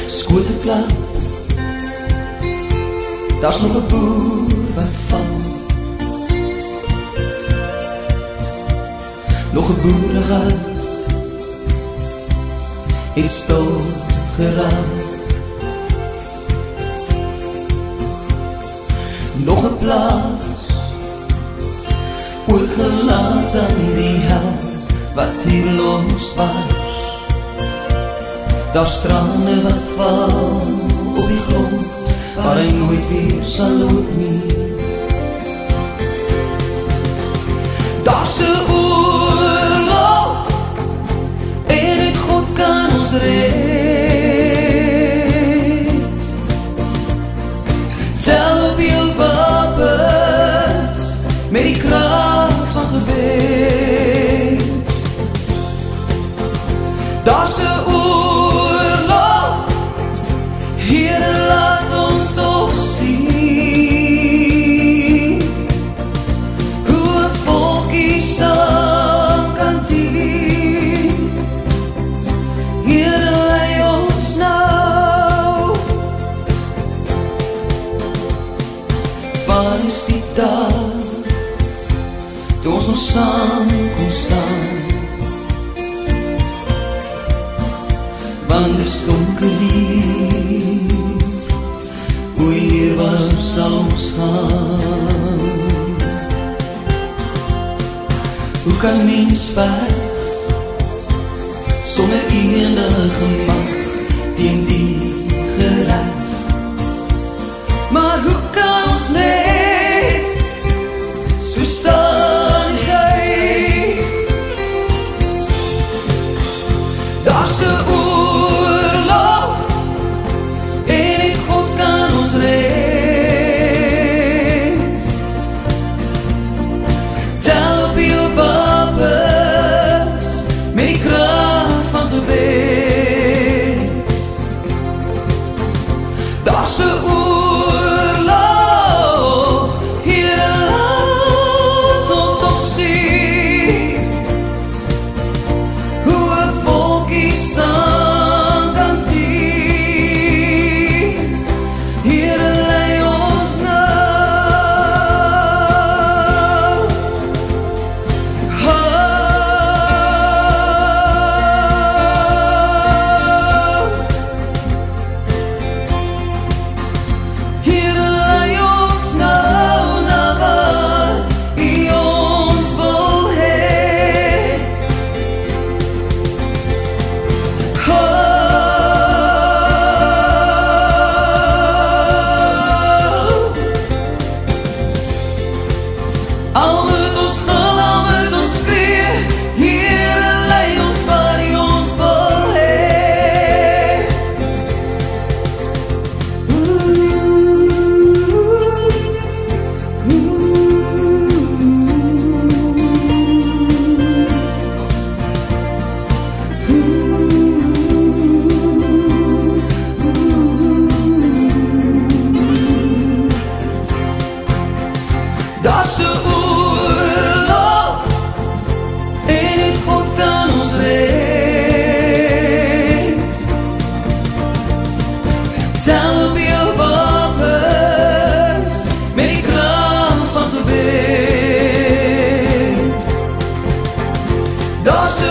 skote klap. Daar's nog 'n boer wat val, nog 'n boerehuis het stil geraak. Nog 'n plaas oorgelaat aan die hel wat hier los was. Daar's trane wat val op die grond waar hy nooit weer sal loop nie. Daar's 'n oorlog en net God kan ons red. Tel op jou wapens met die krag van gebed. Daar's 'n oorlog, Here, laat ons toch sien hoe 'n volkie saam kan dien. Here, lei ons nou. Waar is die dag toe ons nog saam kon staan? Want dis donker hier, hoe hier was sal ons gaan. Hoe kan mens veg sonder enige mag teen die gereg? Maar hoe kan ons net so staan jy? Daar's 'n oorlog en net God kan ons red. Tel op jou wapens met die krag van gebed. Daar's 'n oorlog, Here, laat ons toch sien hoe 'n volkie saam kan dien. Here, lei ons nou. Here, lei ons nou na waar U ons wil hê. Al moet ons gil, al moet ons skree, Here, lei ons waar U ons wil hê. Daar's 'n oorlog en net God kan ons red. Tel op jou wapens met die krag van gebed. Daar's 'n